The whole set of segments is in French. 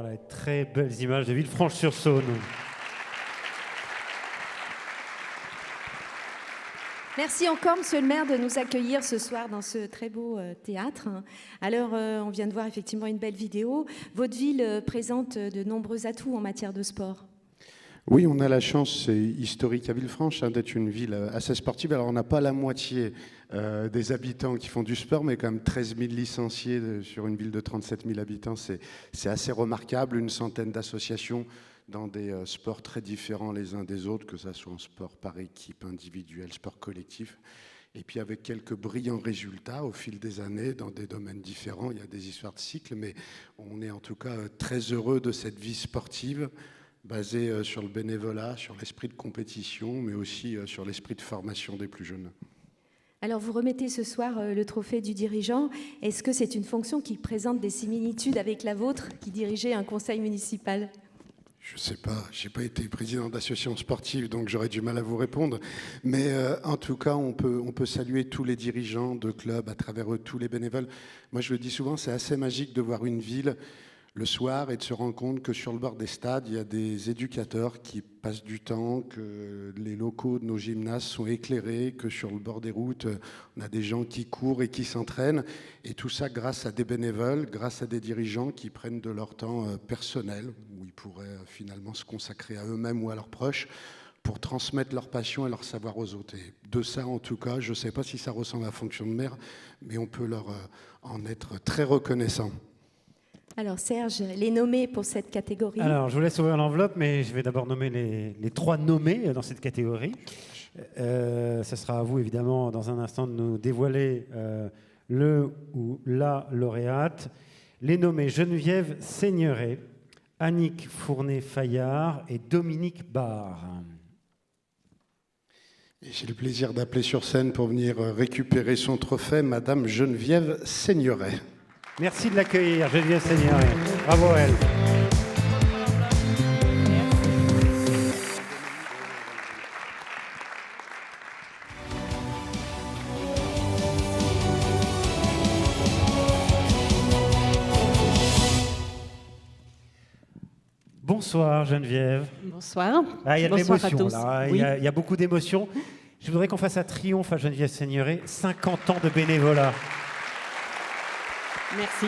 Voilà, très belles images de Villefranche-sur-Saône. Merci encore, Monsieur le maire, de nous accueillir ce soir dans ce très beau théâtre. Alors, on vient de voir effectivement une belle vidéo. Votre ville présente de nombreux atouts en matière de sport. Oui, on a la chance, c'est historique à Villefranche, d'être une ville assez sportive. Alors, on n'a pas la moitié des habitants qui font du sport, mais quand même 13 000 licenciés sur une ville de 37 000 habitants, c'est assez remarquable. Une centaine d'associations dans des sports très différents les uns des autres, que ce soit en sport par équipe, individuel, sport collectif. Et puis avec quelques brillants résultats au fil des années dans des domaines différents. Il y a des histoires de cycles, mais on est en tout cas très heureux de cette vie sportive basée sur le bénévolat, sur l'esprit de compétition, mais aussi sur l'esprit de formation des plus jeunes. Alors, vous remettez ce soir le trophée du dirigeant. Est-ce que c'est une fonction qui présente des similitudes avec la vôtre, qui dirigeait un conseil municipal ? Je ne sais pas, je n'ai pas été président d'association sportive, donc j'aurais du mal à vous répondre. Mais en tout cas, on peut saluer tous les dirigeants de clubs, à travers eux, tous les bénévoles. Moi, je le dis souvent, c'est assez magique de voir une ville le soir et de se rendre compte que sur le bord des stades, il y a des éducateurs qui passent du temps, que les locaux de nos gymnases sont éclairés, que sur le bord des routes, on a des gens qui courent et qui s'entraînent. Et tout ça grâce à des bénévoles, grâce à des dirigeants qui prennent de leur temps personnel, où ils pourraient finalement se consacrer à eux-mêmes ou à leurs proches, pour transmettre leur passion et leur savoir aux autres. Et de ça, en tout cas, je ne sais pas si ça ressemble à la fonction de maire, mais on peut leur en être très reconnaissant. Alors Serge, les nommés pour cette catégorie. Alors je vous laisse ouvrir l'enveloppe, mais je vais d'abord nommer les trois nommés dans cette catégorie. Ce sera à vous, évidemment, dans un instant, de nous dévoiler le ou la lauréate. Les nommés Geneviève Seigneuret, Annick Fournet-Fayard et Dominique Barre. Et j'ai le plaisir d'appeler sur scène pour venir récupérer son trophée, Madame Geneviève Seigneuret. Merci de l'accueillir, Geneviève Seigneuret. Bravo à elle. Bonsoir Geneviève. Bonsoir. Ah, il y a de Bonsoir à l'émotion tous. là, Oui. il y a beaucoup d'émotions. Je voudrais qu'on fasse un triomphe à Geneviève Seigneuret, 50 ans de bénévolat. Merci.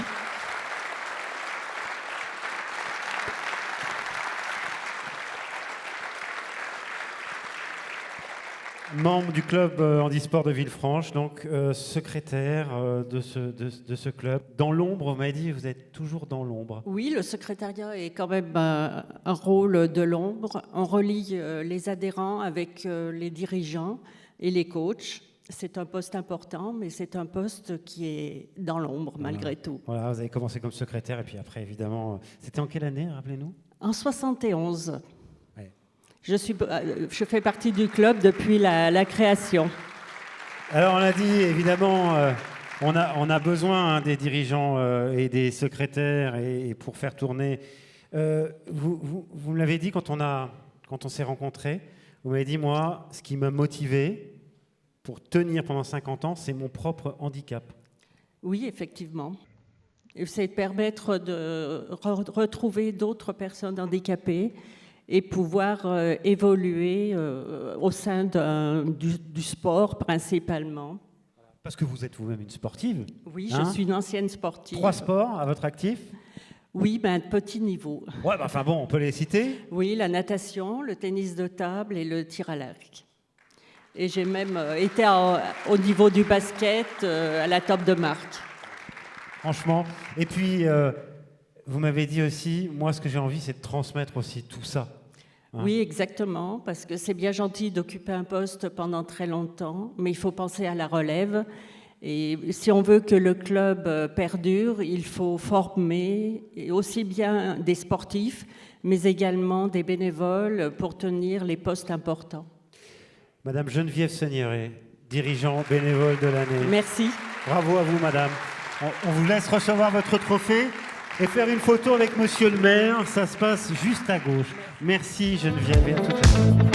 Membre du club handisport de Villefranche, donc secrétaire de ce club. Dans l'ombre, vous m'avez dit, vous êtes toujours dans l'ombre. Oui, le secrétariat est quand même un rôle de l'ombre. On relie les adhérents avec les dirigeants et les coachs. C'est un poste important, mais c'est un poste qui est dans l'ombre malgré tout. Voilà, vous avez commencé comme secrétaire et puis après, évidemment, c'était en quelle année, rappelez-nous? En 71. Ouais. Je fais partie du club depuis la création. Alors, on a dit, évidemment, on a besoin des dirigeants et des secrétaires et pour faire tourner. Vous me l'avez dit quand on s'est rencontrés, vous m'avez dit, moi, ce qui m'a motivé pour tenir pendant 50 ans, c'est mon propre handicap. Oui, effectivement. C'est de permettre de retrouver d'autres personnes handicapées et pouvoir évoluer au sein du sport principalement. Parce que vous êtes vous-même une sportive. Oui, hein? Je suis une ancienne sportive. 3 sports à votre actif? Oui, mais à petit niveau. Ouais, bah, enfin bon, on peut les citer. Oui, la natation, le tennis de table et le tir à l'arc. Et j'ai même été au niveau du basket à la top de marque. Franchement. Et puis, vous m'avez dit aussi, moi, ce que j'ai envie, c'est de transmettre aussi tout ça. Hein? Oui, exactement, parce que c'est bien gentil d'occuper un poste pendant très longtemps, mais il faut penser à la relève. Et si on veut que le club perdure, il faut former aussi bien des sportifs, mais également des bénévoles pour tenir les postes importants. Madame Geneviève Seigneuret, dirigeant bénévole de l'année. Merci. Bravo à vous, madame. On vous laisse recevoir votre trophée et faire une photo avec monsieur le maire. Ça se passe juste à gauche. Merci Geneviève et à tout à l'heure.